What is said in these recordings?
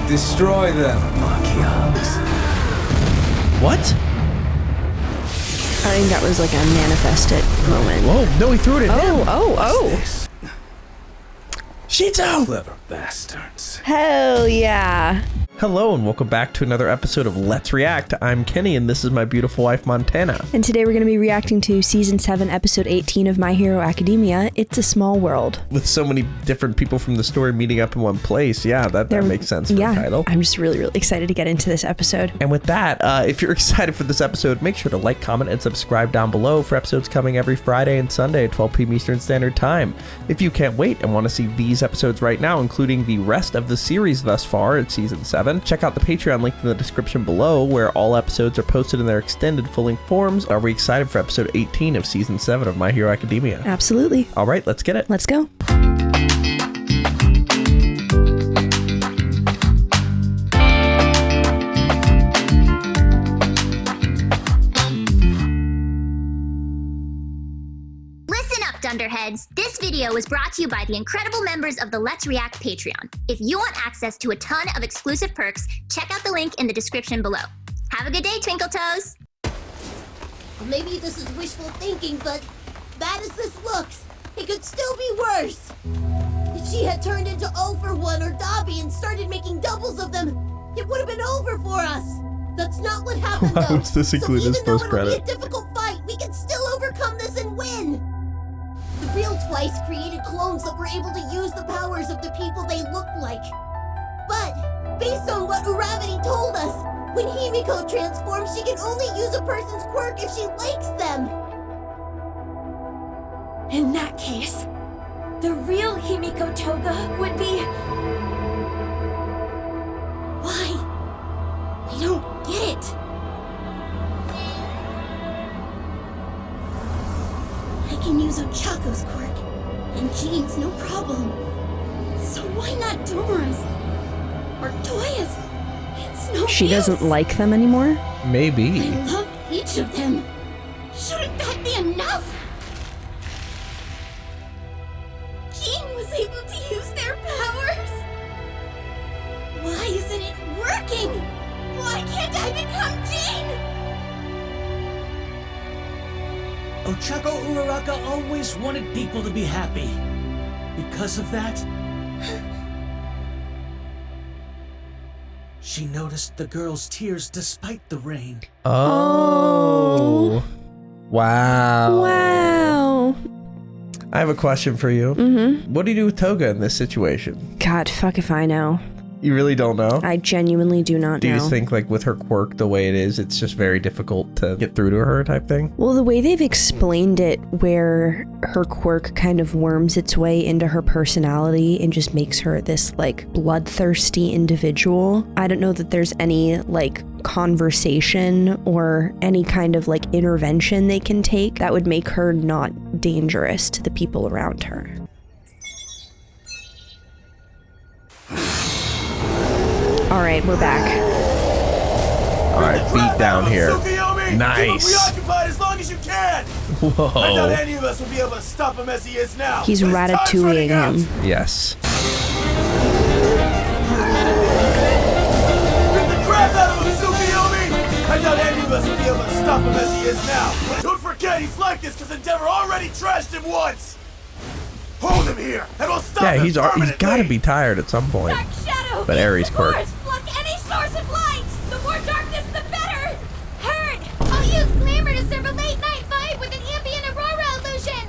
Destroy them. What? I think that was like a manifested moment. Whoa, no, he threw it at him. Oh. Shito! Clever bastards. Hell yeah. Hello and welcome back to another episode of Let's React. I'm Kenny and this is my beautiful wife Montana. And today we're going to be reacting to Season 7, Episode 18 of My Hero Academia, It's a Small World. With so many different people from the story meeting up in one place, yeah, that makes sense for the title. I'm just really excited to get into this episode. And with that, if you're excited for this episode, make sure to like, comment, and subscribe down below for episodes coming every Friday and Sunday at 12 p.m. Eastern Standard Time. If you can't wait and want to see these episodes right now, including the rest of the series thus far in Season 7, check out the Patreon link in the description below where all episodes are posted in their extended full-length forms. Are we excited for episode 18 of Season 7 of My Hero Academia? Absolutely. All right, let's get it. Let's go. Dunderheads, this video was brought to you by the incredible members of the Let's React Patreon. If you want access to a ton of exclusive perks, check out the link in the description below. Have a good day, Twinkle Toes! Maybe this is wishful thinking, but bad as this looks, it could still be worse. If she had turned into O for 1 or Dobby and started making doubles of them, it would have been over for us. That's not what happened, though. Why was this included as post-credit? So even though it'll be a difficult fight, we can still overcome this and win. The real Twice created clones that were able to use the powers of the people they looked like. But, based on what Uravity told us, when Himiko transforms, she can only use a person's quirk if she likes them. In that case, the real Himiko Toga would be... Why? I don't get it. I can use Ochako's quirk, and Jean's no problem. So why not Dora's? Or Toya's? It's no She use. doesn't like them anymore? Maybe. I love each of them. Shouldn't that be enough? Jean was able to use their powers. Why isn't it working? Why can't I become Jean? Ochako Uraraka always wanted people to be happy. Because of that, she noticed the girl's tears despite the rain. Oh. Wow. Wow. I have a question for you. What do you do with Toga in this situation? God, fuck if I know. You really don't know? I genuinely do not know. Do you just think, like, with her quirk the way it is, it's just very difficult to get through to her type thing? Well, the way they've explained it, where her quirk kind of worms its way into her personality and just makes her this, like, bloodthirsty individual, I don't know that there's any, like, conversation or any kind of, like, intervention they can take that would make her not dangerous to the people around her. All right, we're back. All right, beat down here. Nice. Keep him preoccupied as long as you can. Whoa. I doubt any of us will be able to stop him as he is now. He's His time's running ratatouilleing out. him. Yes. Rip the crap out of him, Tsukiyomi! I doubt any of us will be able to stop him as he is now. But don't forget, he's like this because Endeavor already trashed him once. Hold him here, and we'll stop him he's permanently. got to be tired at some point. Dark shadow! But Ares' quirk. Block any source of light! The more darkness, the better! Heard! I'll use glamour to serve a late-night vibe with an ambient aurora illusion!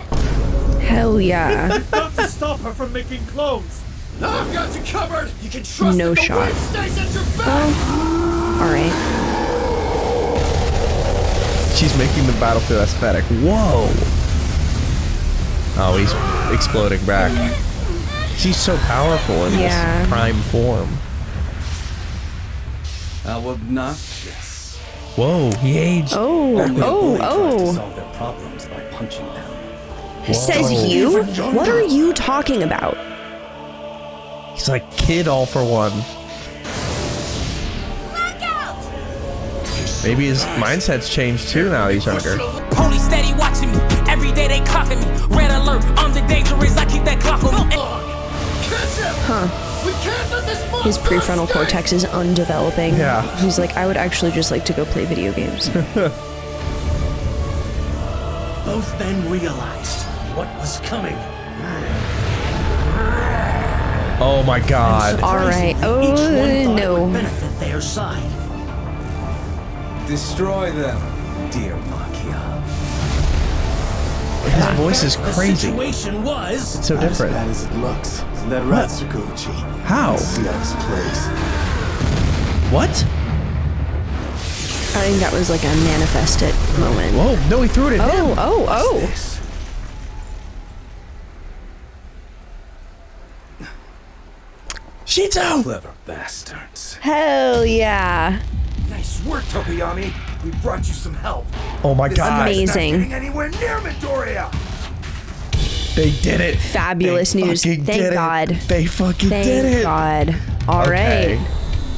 Hell yeah. Not to stop her from making clones. I've got you covered. You can trust No that the shot. wind stays at your back. All right. She's making the battlefield aesthetic. Whoa. Oh, he's exploding back. She's so powerful in this prime form. How obnoxious. Whoa, he aged. Oh. Solve their problems by punching them. Says you? What are you talking about? He's like Kid all for one. Maybe his mindset's changed too now he's younger. Police steady watching me. Every day they clocking me. Red alert, I'm the dangerous. I keep that clock on me. Huh. His prefrontal cortex is undeveloping. Yeah. He's like, I would actually just like to go play video games. Both men realized what was coming. Oh my god. All right. Each Oh, one thought it no. would benefit their side. Destroy them, dear Machia. His voice is The crazy. situation was It's so different. Not as bad as it looks. Isn't that right, Sakuchi? How? Let's see how this plays. What? I think that was like a manifest it moment. Whoa, no, he threw it at him. Oh. This. Shito! Clever bastards. Hell yeah. Nice work, Tokuyami. We brought you some help. Oh my This god. guy's not Amazing. getting anywhere near Midoriya. They did it. Fabulous They news. fucking Thank did it. God. They fucking did Thank it. God. All right.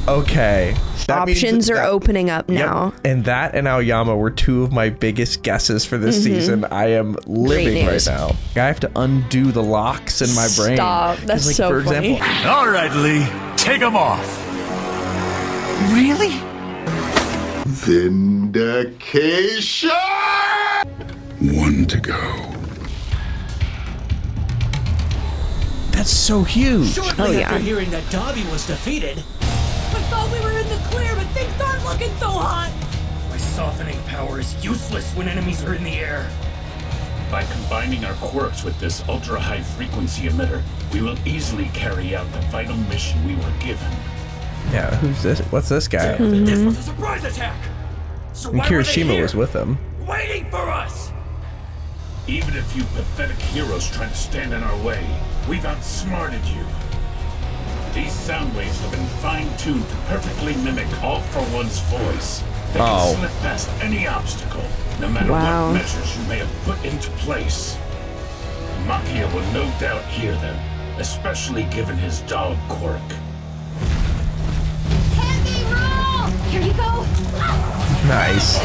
Okay. That means Options are that- opening up Yep. now. And that and Aoyama were two of my biggest guesses for this season. I am living right news. now. I have to undo the locks in my brain. Stop. 'Cause, That's like, so for funny. example, All right, Lee, take them off. Really? Vindication! One to go. that's so huge. shortly Oh, after yeah. hearing that Dobby was defeated. I thought we were in the clear, but things aren't looking so hot. My softening power is useless when enemies are in the air. By combining our quirks with this ultra-high frequency emitter, we will easily carry out the vital mission we were given. Yeah, who's this? What's this guy? This was a surprise attack! So And why were they Kirishima here? was with him. Waiting for us! Even if you pathetic heroes try to stand in our way, we've outsmarted you. These sound waves have been fine-tuned to perfectly mimic All for One's voice. They Oh. can slip past any obstacle, no matter Wow. what measures you may have put into place. Machia will no doubt hear them, especially given his dog quirk. Heavy roll! Here you go. Nice.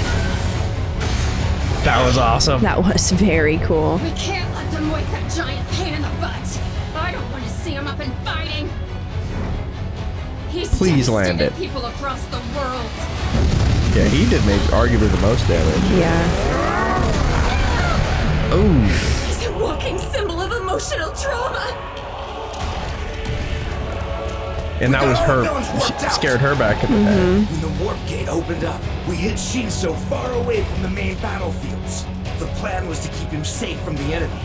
That was awesome. That was very cool. We can't let them wake that giant pain in the butt. I don't want to see him up and fighting. He's Please land devastated it. people across the world. Yeah, he did maybe arguably the most damage. Yeah. Oh, He's a walking symbol of emotional trauma. and that was her. Scared her back in the day. When the warp gate opened up, we hid Shin so far away from the main battlefields. The plan was to keep him safe from the enemy.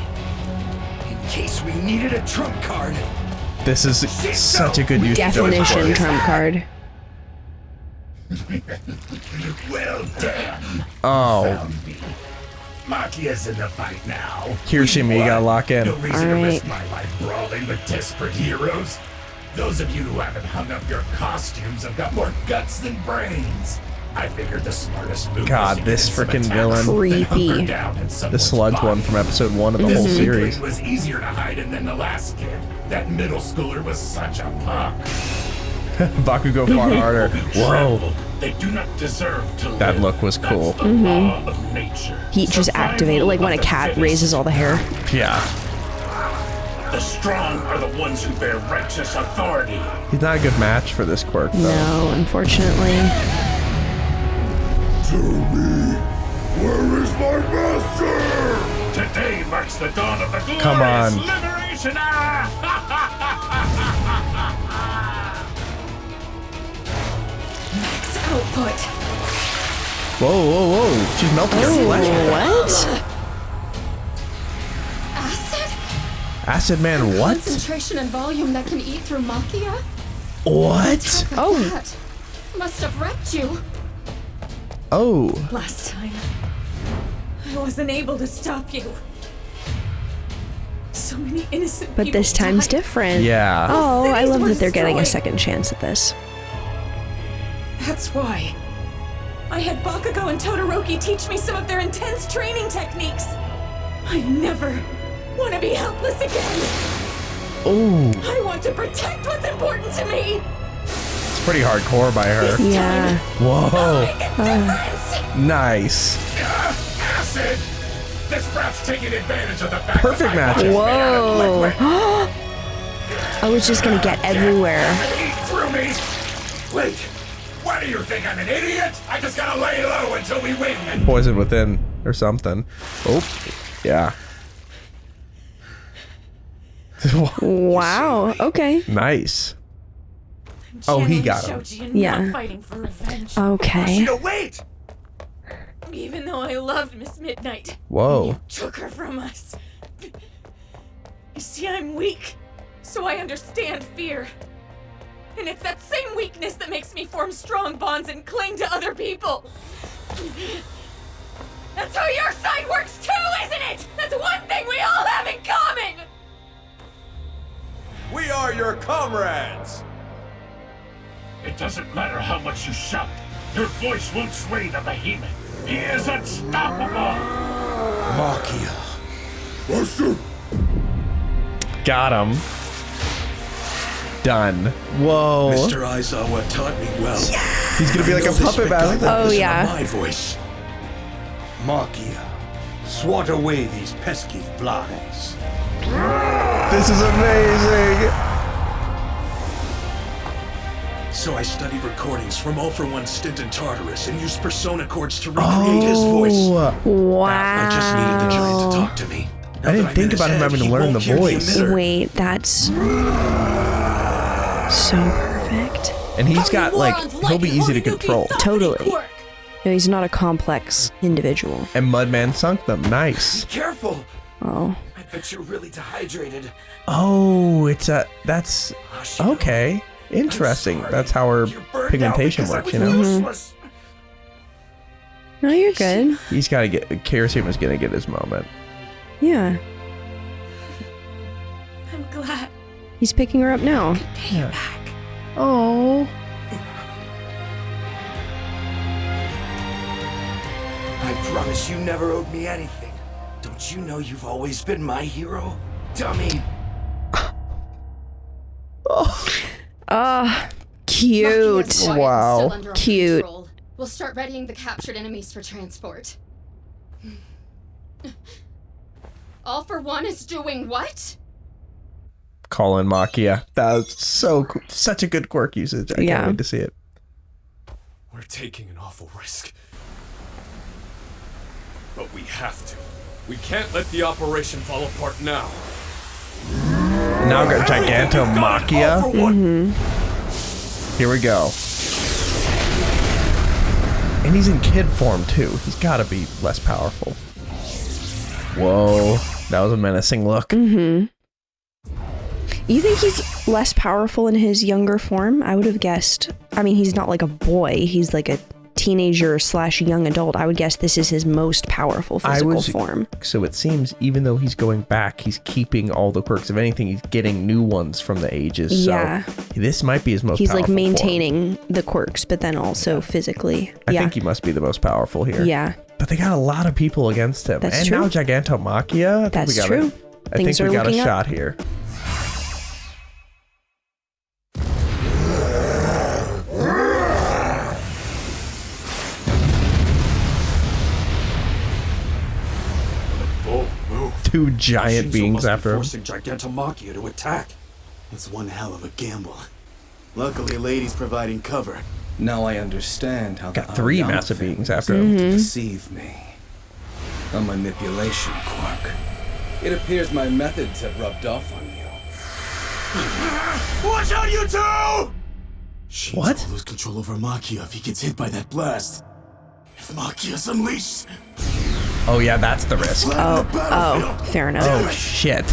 In case we needed a trump card. This is such a good use of those Definition quirks. trump card. Well done. Oh, Machia's in the fight now. Kirishima, you gotta lock in. No reason All to risk right. my life brawling with desperate heroes. Those of you who haven't hung up your costumes have got more guts than brains. I figured the smartest move God, was to this get in some frickin' attacks, villain. then Creepy. hunker down in The someone's sludge body. one from episode 1 of the This whole weakling series. was easier to hide in than the last kid. That middle schooler was such a punk. Bakugo fought harder. Whoa. They do not deserve to That live. look was That's cool. the law of nature. Heat just Survival activated, like when a of the cat fittest. raises all the hair. Yeah. The strong are the ones who bear righteous authority. He's not a good match for this quirk, though. No, unfortunately. Where is my master? Today marks the dawn of the glorious Come on. liberation. Max output. Whoa, whoa, whoa. She's melting her flesh. What? Acid? Acid Man, what? Concentration and volume that can eat through Machia? What? Oh. That must have wrecked you. Oh. Last time, I wasn't able to stop you. So many innocent But people this time's died. different. Yeah. Oh, I Cities love were that they're getting a destroyed. second chance at this. That's why I had Bakugo and Todoroki teach me some of their intense training techniques. I never want to be helpless again. Oh. I want to protect what's important to me. It's pretty hardcore by her. Yeah. Whoa. Make a difference. Nice. Acid! This brat's taking advantage of the fact Perfect that my matches. punches made out of Whoa. liquid. Oh, it's just gonna get everywhere. Eat through me! Wait! What do you think, I'm an idiot? I just gotta lay low until we win and... Poison within or something. Oh, yeah. Wow, okay. Nice. Oh, he got him. Yeah. Fighting for revenge. Okay. Ashina, wait! Even though I loved Miss Midnight, Whoa. you took her from us. You see, I'm weak, so I understand fear. And it's that same weakness that makes me form strong bonds and cling to other people. That's how your side works too, isn't it? That's one thing we all have in common! We are your comrades! It doesn't matter how much you shout. Your voice won't sway the behemoth. He is unstoppable! Machia. Master! Got him. Done. Whoa. Mr. Aizawa taught me well. He's gonna be like a puppet master. Oh, yeah. My voice. Machia, swat away these pesky flies. This is amazing. So I studied recordings from All for One's stint in Tartarus and used persona chords to recreate his voice. Wow. I just needed the giant to talk to me. Now I didn't that I'm think in his about him head, having to he learn won't the hear voice. emitter. Wait, that's so perfect. And he's got like, he'll be easy to control. Totally. No, he's not a complex individual. And Mudman sunk them. Nice. Careful! Oh. I bet you're really dehydrated. Oh, it's a, that's, okay. Interesting. That's how her pigmentation works, you know? Useless. No, you're good. He's got to get, Kirisuma's going to get his moment. Yeah. I'm glad. He's picking her up now. Pay you back. Oh. I promise you never owed me anything. Don't you know you've always been my hero? Dummy! Cute. Machia's quiet, Wow. still under our Cute. control. We'll start readying the captured enemies for transport. All for One is doing what? Call in Machia. That was so cool. Such a good quirk usage. I can't wait to see it. We're taking an awful risk. But we have to. We can't let the operation fall apart now. Now we've got Gigantomachia. Here we go. And he's in kid form too. He's got to be less powerful. Whoa. That was a menacing look. You think he's less powerful in his younger form? I would have guessed. I mean, he's not like a boy. He's like a teenager / young adult. I would guess this is his most powerful physical form. So it seems even though he's going back, he's keeping all the quirks. If anything, he's getting new ones from the ages. Yeah. So this might be his most He's powerful like maintaining the quirks, but then also physically. I think he must be the most powerful here. Yeah. But they got a lot of people against him. That's and true. now Gigantomachia. I think That's we got true. I think we got a shot here. Two giant beings after him. Forcing Gigantomachia to attack. It's one hell of a gamble. Luckily, Lady's providing cover. Now I understand how Got the three Aoyama massive family beings was after able him. to deceive me. A manipulation quirk. It appears my methods have rubbed off on you. Watch out, you two! Shinzo will lose control over Machia if he gets hit by that blast. If Machia's unleashed... Oh yeah, that's the risk. Oh, fair enough. Oh shit.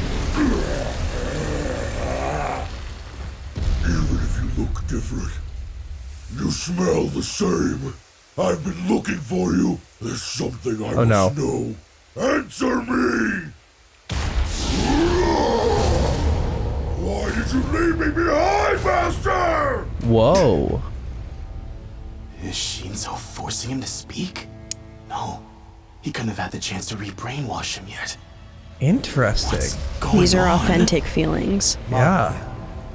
Even if you look different, you smell the same. I've been looking for you. There's something I must know. Answer me! Why did you leave me behind, Master? Whoa. Is Shinzo forcing him to speak? No. He couldn't have had the chance to re-brainwash him yet. Interesting. These are authentic feelings. Yeah.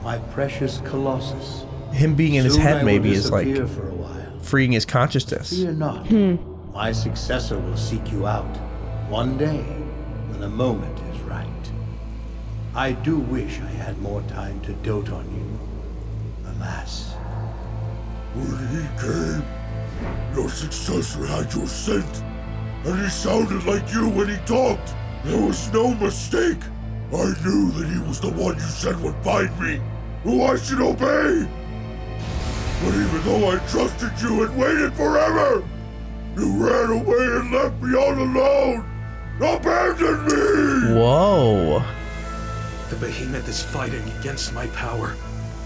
My precious Colossus. Him being in his Soon head I will maybe is like disappear for a while. freeing his consciousness. Fear not. My successor will seek you out one day when the moment is right. I do wish I had more time to dote on you. Alas. When he came, your successor had your scent, and he sounded like you when he talked. There was no mistake. I knew that he was the one you said would find me, who I should obey. But even though I trusted you and waited forever, you ran away and left me all alone. Abandoned me! Whoa. The behemoth is fighting against my power.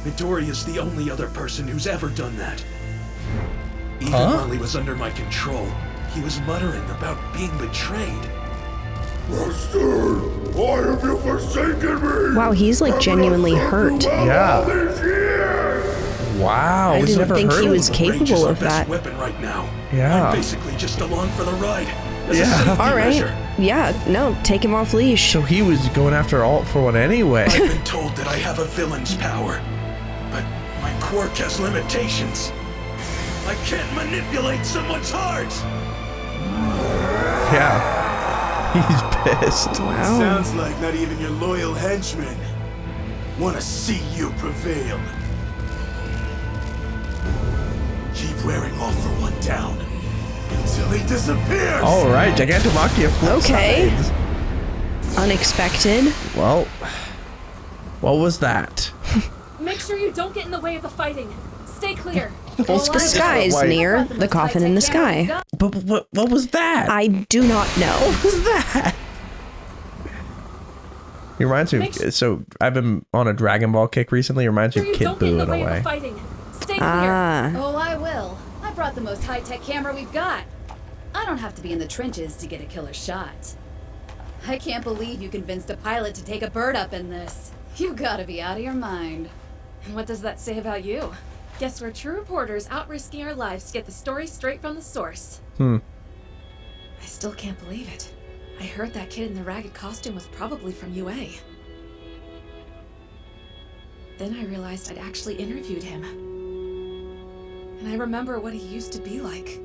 Midori is the only other person who's ever done that. Even while he was under my control, he was muttering about being betrayed. Master, why have you forsaken me? Wow, he's like genuinely hurt. Yeah. Wow. I didn't think he was capable of that. Weapon right now. Yeah. I'm basically just along for the ride. All right. Yeah, no, take him off leash. So he was going after Alt for one anyway. I've been told that I have a villain's power, but my quirk has limitations. I can't manipulate someone's heart. Yeah. He's pissed. Wow. Sounds like not even your loyal henchmen want to see you prevail. Keep wearing All for One down until he disappears. All right, Gigantomachia flips sides. Unexpected. Well, what was that? Make sure you don't get in the way of the fighting. Stay clear. The sky is near. The coffin in the sky. But what was that? I do not know. What was that? He reminds me of, so I've been on a Dragon Ball kick recently. It reminds me of Kid Buu in a way. Stay clear. Oh, I will. I brought the most high-tech camera we've got. I don't have to be in the trenches to get a killer shot. I can't believe you convinced a pilot to take a bird up in this. You gotta be out of your mind. And what does that say about you? Guess we're true reporters out risking our lives to get the story straight from the source. I still can't believe it. I heard that kid in the ragged costume was probably from UA. Then I realized I'd actually interviewed him. And I remember what he used to be like.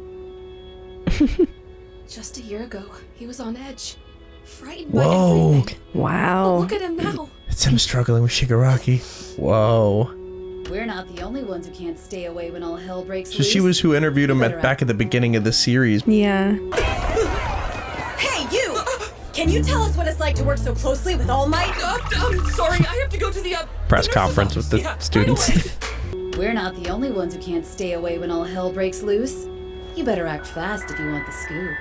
Just a year ago, he was on edge. Frightened by everything. Wow. But look at him now. It's him struggling with Shigaraki. Whoa. We're not the only ones who can't stay away when all hell breaks So loose. she was who interviewed him back at the beginning of the series. Yeah. Hey, you! Can you tell us what it's like to work so closely with All Might? I'm sorry, I have to go to the Press conference with the students. We're not the only ones who can't stay away when all hell breaks loose. You better act fast if you want the scoop.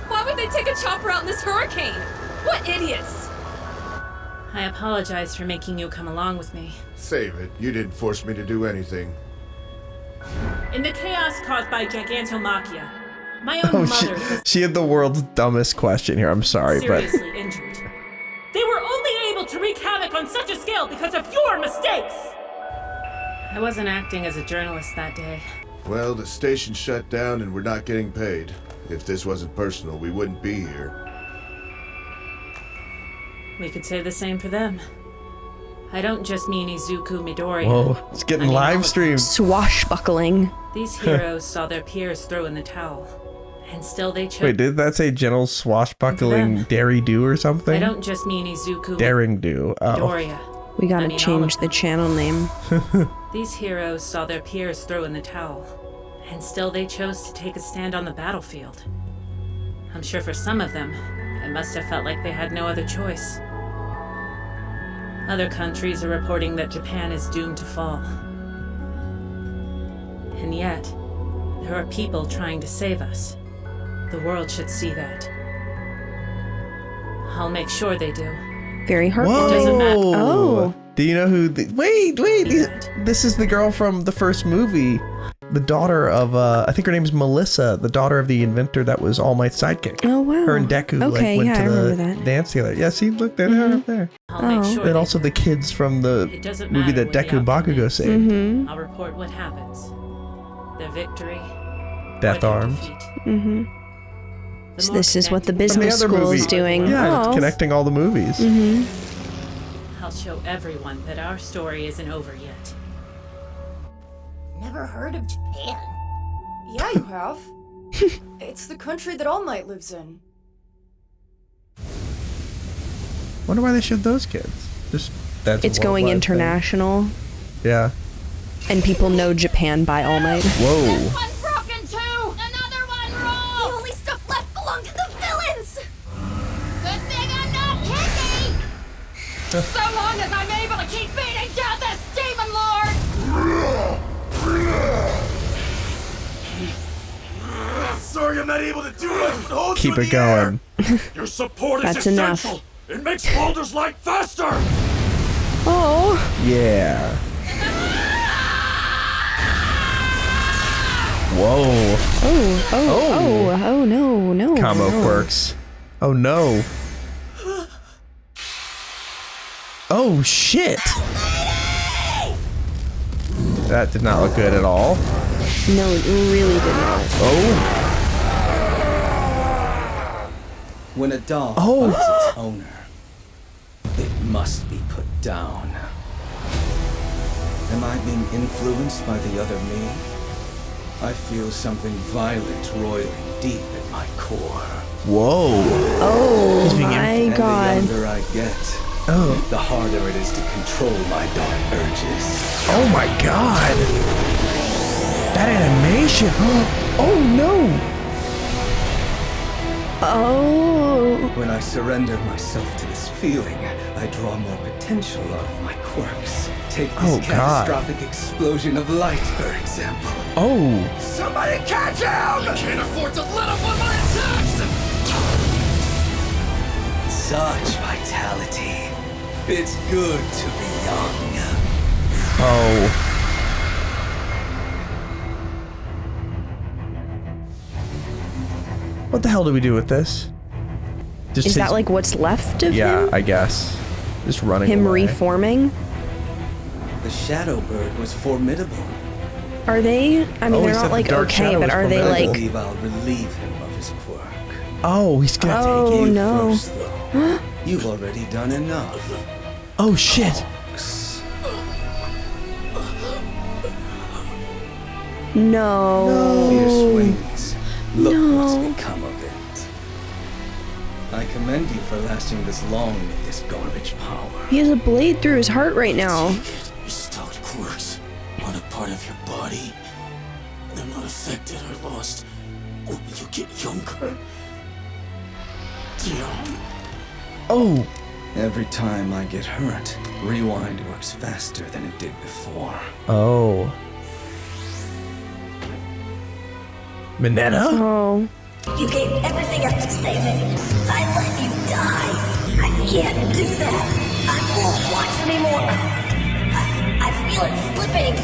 Why would they take a chopper out in this hurricane? What idiots! I apologize for making you come along with me. Save it. You didn't force me to do anything. In the chaos caused by Gigantomachia, my own mother was She had the world's dumbest question here. I'm sorry, but seriously injured. They were only able to wreak havoc on such a scale because of your mistakes! I wasn't acting as a journalist that day. Well, the station shut down and we're not getting paid. If this wasn't personal, we wouldn't be here. We could say the same for them. I don't just mean Izuku Midoriya. whoa, it's getting live streamed. Swashbuckling. These heroes saw their peers throw in the towel, and still they chose. Wait, did that say gentle swashbuckling dairy do or something? I don't just mean Izuku Daring do. Oh. Midoriya. We gotta I mean, change the channel name. These heroes saw their peers throw in the towel, and still they chose to take a stand on the battlefield. I'm sure for some of them, it must have felt like they had no other choice. Other countries are reporting that Japan is doomed to fall. And yet, there are people trying to save us. The world should see that. I'll make sure they do. Very heartwarming. Doesn't matter. Oh. Do you know who? Wait. This is the girl from the first movie. The daughter of, I think her name's Melissa, the daughter of the inventor that was All Might's sidekick. Oh, wow. Her and Deku Okay, went yeah, I to remember the that. dance together. Yeah, see, look, there's her up there. I'll make sure And they also the kids from the doesn't movie matter that what the Deku Bakugo saved. I'll report what happens. Their victory. Death Arms. So this is what the From the business other school movie. is doing. Yeah, Oh. it's connecting all the movies. I'll show everyone that our story isn't over yet. Never heard of Japan. Yeah, you have. It's the country that All Might lives in. Wonder why they showed those kids. Just that's It's going worldwide international. thing. Yeah. And people know Japan by All Might. Whoa. One's broken too! Another one roll! The only stuff left belonged to the villains! Good thing I'm not Kenny! So long as I'm able to keep beating down this demon lord! Sorry I'm not able to do much but hold Keep you it in the air. going. Your support is That's enough. essential. It makes Baldur's Light faster. Oh. Yeah. Whoa. Oh no. Combo no. quirks. Oh no. Oh shit. That did not look good at all. No, it really did not. Oh. When a dog Oh. finds its owner, it must be put down. Am I being influenced by the other me? I feel something violent roiling deep at my core. Whoa. Oh He's being my And god. the younger I get, the harder it is to control my dark urges. Oh my god. That animation. Oh no. Oh. When I surrender myself to this feeling, I draw more potential out of my quirks. Take this Oh, God. catastrophic explosion of light, for example. Oh. Somebody catch him! I can't afford to let up on my attacks! Such vitality. It's good to be young. Oh. What the hell do we do with this? Just Is that his- like what's left of Yeah, him? I guess. Just running Him away. reforming? The Shadow Bird was formidable. Are they? I mean, Oh, he they're said not the like Dark okay, Shadow but is are they I formidable. like? believe I'll relieve him of his quirk. Oh, he's gonna Oh take You no. first, though. You've already done enough. Oh shit. No. Fierce wings. Look what's No. become of it. I commend you for lasting this long with this garbage power. He has a blade through his heart right now. Take it. Your stout quirks aren't a part of your body. They're not affected or lost when you get younger. Damn. Oh. Every time I get hurt, rewind works faster than it did before. Oh. Minetta? Oh. You gave everything up to save it. I let you die. I can't do that. I won't watch anymore. I feel it slipping.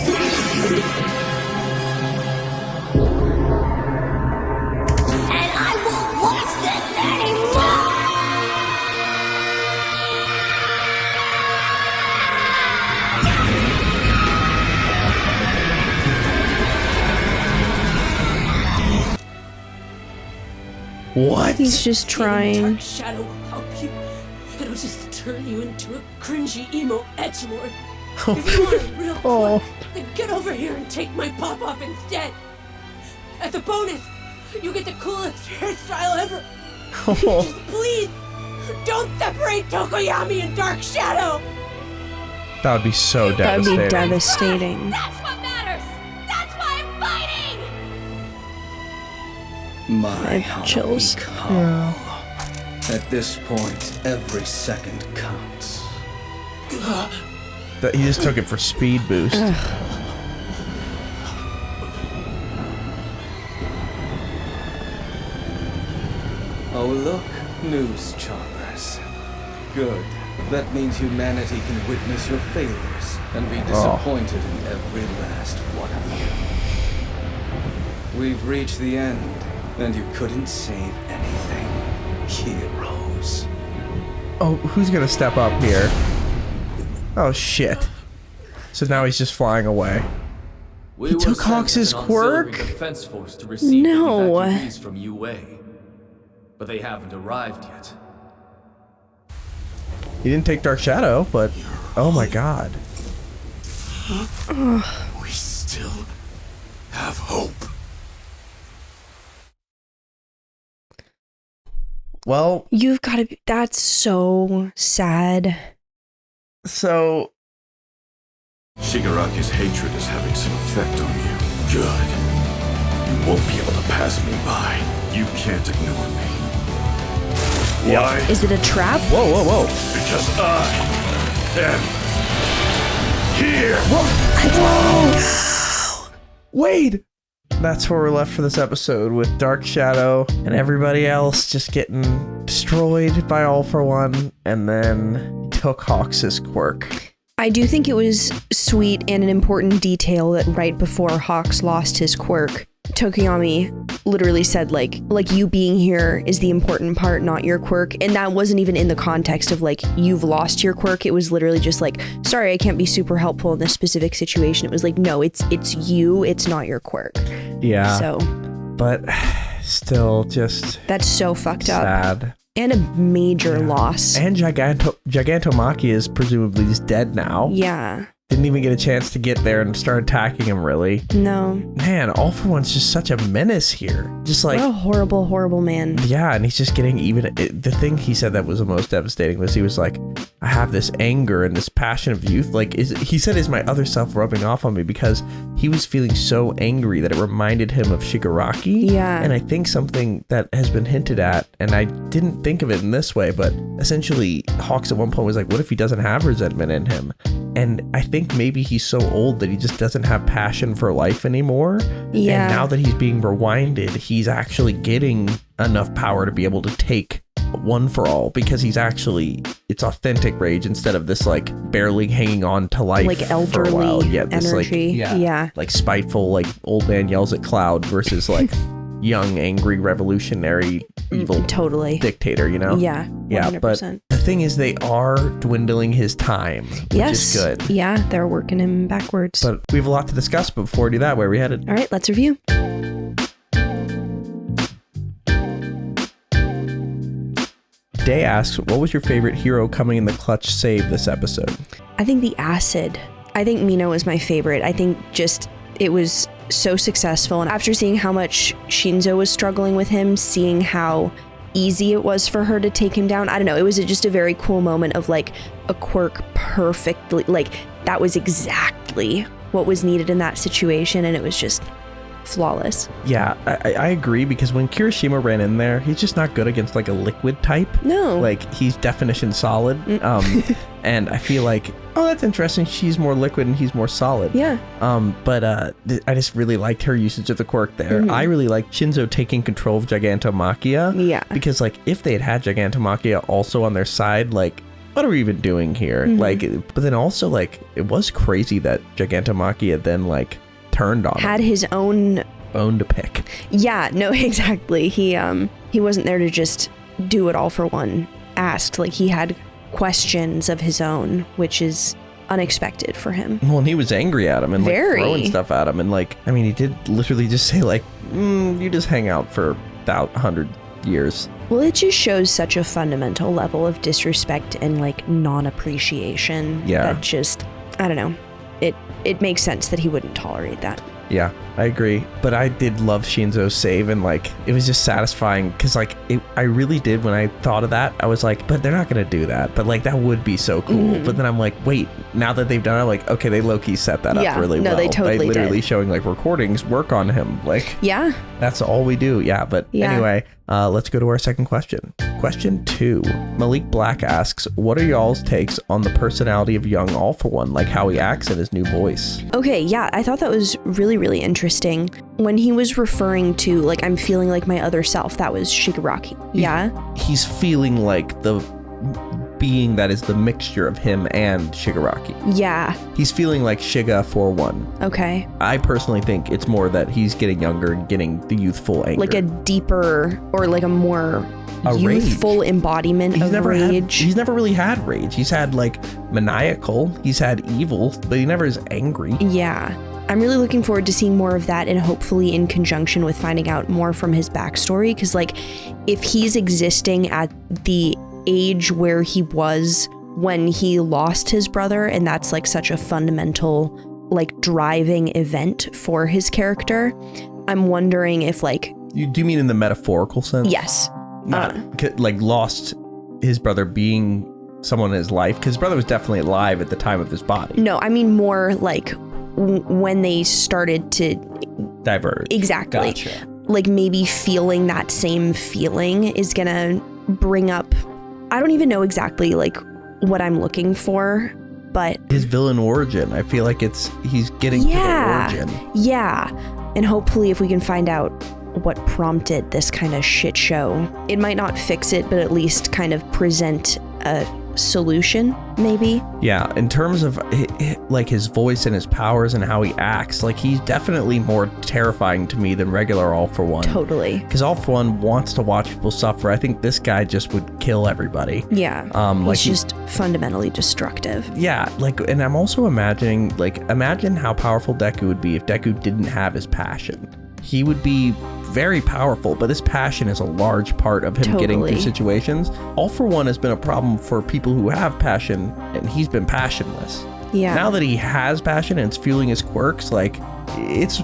And I won't watch this anymore! What? He's just trying. Dark shadow will help you. It'll just turn you into a cringy emo edgelord. If you want a real Oh. quirk, then get over here and take my pop off instead. At the bonus, you get the coolest hairstyle ever. Just please, don't separate Tokoyami and Dark Shadow. That would be so That would devastating. be devastating. That's what matters! That's why I'm fighting! My have chills. Halloween call. At this point, every second counts. That he just took it for speed boost. Oh look, news charmers. Good. That means humanity can witness your failures and be disappointed in every last one of you. We've reached the end, and you couldn't save anything. Heroes. Oh, who's gonna step up here? Oh shit. So now he's just flying away. We He were took sent Hawks' as an auxiliary quirk? defense force to receive No. the evacuees from UA, but they haven't arrived yet. He didn't take Dark Shadow, but oh my god. We still have hope. Well, you've got to be, that's so sad. So Shigaraki's hatred is having some effect on you. Good. You won't be able to pass me by. You can't ignore me. Why? Is it a trap? Whoa. Because I am here. Whoa. Wait. That's where we're left for this episode, with Dark Shadow and everybody else just getting destroyed by All For One, and then took HAWKS' quirk. I do think it was sweet and an important detail that right before HAWKS lost his quirk, Tokoyami literally said like you being here is the important part, not your quirk. And that wasn't even in the context of like, you've lost your quirk. It was literally just like, sorry, I can't be super helpful in this specific situation. It was like, no, it's you, it's not your quirk. Yeah. So. But still just. That's so fucked up. Sad. And a major loss. And Gigantomachia is presumably just dead now. Yeah. Didn't even get a chance to get there and start attacking him, really. No. Man, All For One's just such a menace here. Just like... What a horrible, horrible man. Yeah, and he's just getting even... The thing he said that was the most devastating was he was like, I have this anger and this passion of youth. Like, he said, is my other self rubbing off on me? Because he was feeling so angry that it reminded him of Shigaraki. Yeah. And I think something that has been hinted at, and I didn't think of it in this way, but essentially HAWKS at one point was like, what if he doesn't have resentment in him? And I think maybe he's so old that he just doesn't have passion for life anymore. Yeah. And now that he's being rewinded, he's actually getting enough power to be able to take One for All, because he's actually, it's authentic rage instead of this like barely hanging on to life like elderly for a while. Yeah, this energy. Like, like spiteful, like old man yells at cloud versus like young, angry, revolutionary, evil dictator, you know? Yeah, 100%. Yeah, but the thing is they are dwindling his time, which is good. Yeah, they're working him backwards. But we have a lot to discuss, but before we do that, where are we headed? All right, let's review. Day asks, what was your favorite hero coming in the clutch save this episode? I think the acid. I think Mino was my favorite. I think just it was so successful. And after seeing how much Shinzo was struggling with him, seeing how easy it was for her to take him down, I don't know. It was just a very cool moment of like a quirk perfectly, like that was exactly what was needed in that situation. And it was just flawless. Yeah, I agree, because when Kirishima ran in there, he's just not good against like a liquid type. No. Like he's definition solid. And I feel like, oh, that's interesting. She's more liquid and he's more solid. Yeah. But I just really liked her usage of the quirk there. I really liked Shinzo taking control of Gigantomachia. Yeah. Because like if they had Gigantomachia also on their side, like what are we even doing here? Like, but then also like it was crazy that Gigantomachia then like turned on had him. His own bone to pick. Yeah, no, exactly. He wasn't there to just do what All For One asked. Like he had questions of his own, which is unexpected for him. Well, and he was angry at him and like Very. throwing stuff at him, and like, I mean, he did literally just say like, you just hang out for about 100 years. Well, it just shows such a fundamental level of disrespect and like non-appreciation. Yeah. That just, I don't know. It makes sense that he wouldn't tolerate that. Yeah, I agree. But I did love Shinzo's save, and like it was just satisfying because like I really did, when I thought of that, I was like, but they're not gonna do that. But like that would be so cool. But then I'm like, wait, now that they've done it, I'm like, okay, they low-key set that up really well. They totally by literally did. showing like recordings work on him. Like Yeah. That's all we do. Yeah, but anyway, let's go to our second question. Question 2. Malik Black asks, what are y'all's takes on the personality of young All For One, like how he acts in his new voice? Okay, yeah, I thought that was really, really interesting. When he was referring to, like, I'm feeling like my other self, that was Shigaraki. Yeah? He's feeling like the being that is the mixture of him and Shigaraki. Yeah. He's feeling like Shiga for one. Okay. I personally think it's more that he's getting younger and getting the youthful anger. Like a deeper or like a more youthful embodiment of rage. He's never really had rage. He's had like maniacal, he's had evil, but he never is angry. Yeah. I'm really looking forward to seeing more of that, and hopefully in conjunction with finding out more from his backstory. Because like if he's existing at the age where he was when he lost his brother, and that's like such a fundamental like driving event for his character, I'm wondering if like... You do mean in the metaphorical sense? Yes. lost his brother being someone in his life, because his brother was definitely alive at the time of his body. No, I mean more like when they started to diverge. Exactly. Gotcha. Like maybe feeling that same feeling is gonna bring up, I don't even know exactly like what I'm looking for, but his villain origin. I feel like he's getting to the origin. Yeah. And hopefully if we can find out what prompted this kind of shit show, it might not fix it, but at least kind of present a solution, maybe. Yeah, in terms of like his voice and his powers and how he acts, like he's definitely more terrifying to me than regular All For One. Totally. Because All For One wants to watch people suffer. I think this guy just would kill everybody. Yeah. Like he's just fundamentally destructive. Yeah, like, and I'm also imagining, like, imagine how powerful Deku would be if Deku didn't have his passion. He would be very powerful, but his passion is a large part of him getting through situations. All For One has been a problem for people who have passion, and he's been passionless. Yeah. Now that he has passion and it's fueling his quirks, like, it's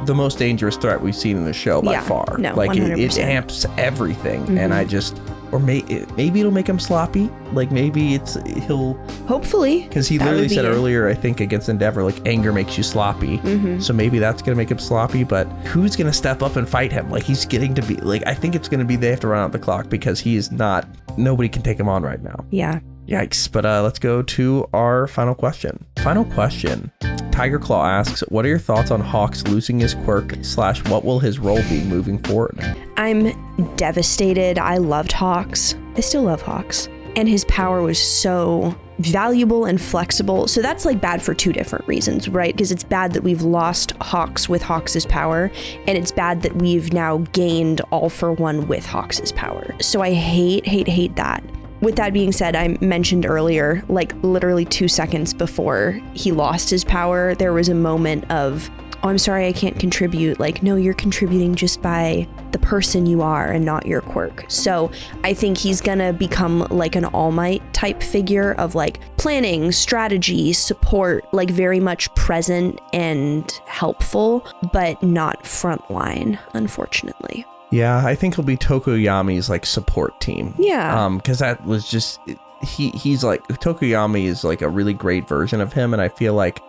the most dangerous threat we've seen in the show by far. No, like, 100%. it amps everything, and I just... Or maybe it'll make him sloppy. Like maybe he'll... Hopefully. Because he literally said earlier, I think, against Endeavor, like anger makes you sloppy. So maybe that's going to make him sloppy, but who's going to step up and fight him? Like he's getting to be, like, I think it's going to be they have to run out the clock because he is not, nobody can take him on right now. Yeah. Yikes. But let's go to our final question. Final question. Tiger Claw asks, what are your thoughts on Hawks losing his quirk / what will his role be moving forward? I'm devastated. I loved Hawks. I still love Hawks. And his power was so valuable and flexible. So that's like bad for two different reasons, right? Because it's bad that we've lost Hawks with Hawks' power, and it's bad that we've now gained All For One with Hawks' power. So I hate that. With that being said, I mentioned earlier, like literally 2 seconds before he lost his power, there was a moment of, oh, I'm sorry, I can't contribute. Like, no, you're contributing just by the person you are and not your quirk. So I think he's gonna become like an All Might type figure of like planning, strategy, support, like very much present and helpful, but not frontline, unfortunately. Yeah, I think he'll be Tokoyami's like support team. Yeah. Because that was just he's like Tokoyami is like a really great version of him, and I feel like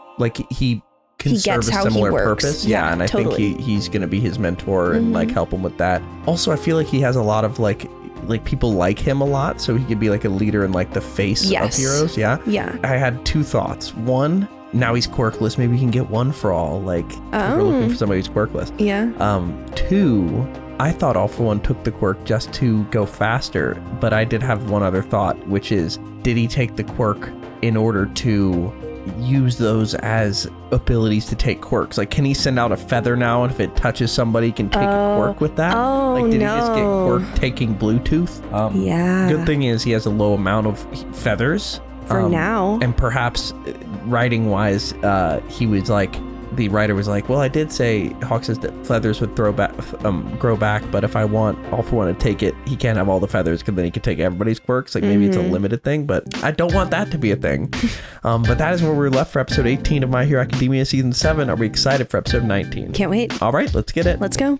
he can serve a similar purpose. Yeah, and I think he's gonna be his mentor and like help him with that. Also, I feel like he has a lot of like people like him a lot, so he could be like a leader and like the face of heroes. Yeah. I had two thoughts. One, now he's quirkless. Maybe he can get one for all. Like we're looking for somebody who's quirkless. Yeah. Two, I thought All For One took the quirk just to go faster, but I did have one other thought, which is, did he take the quirk in order to use those as abilities to take quirks? Like, can he send out a feather now, and if it touches somebody, can take a quirk with that? Like, did he just get quirk taking Bluetooth? Yeah. Good thing is he has a low amount of feathers. For now. And perhaps writing wise, he was like, the writer was like, well, I did say Hawks says that feathers would grow back, but if I want All For One to take it, he can't have all the feathers because then he could take everybody's quirks. Like maybe it's a limited thing, but I don't want that to be a thing. But that is where we're left for episode 18 of My Hero Academia season 7. Are we excited for episode 19? Can't wait. All right, let's get it. Let's go.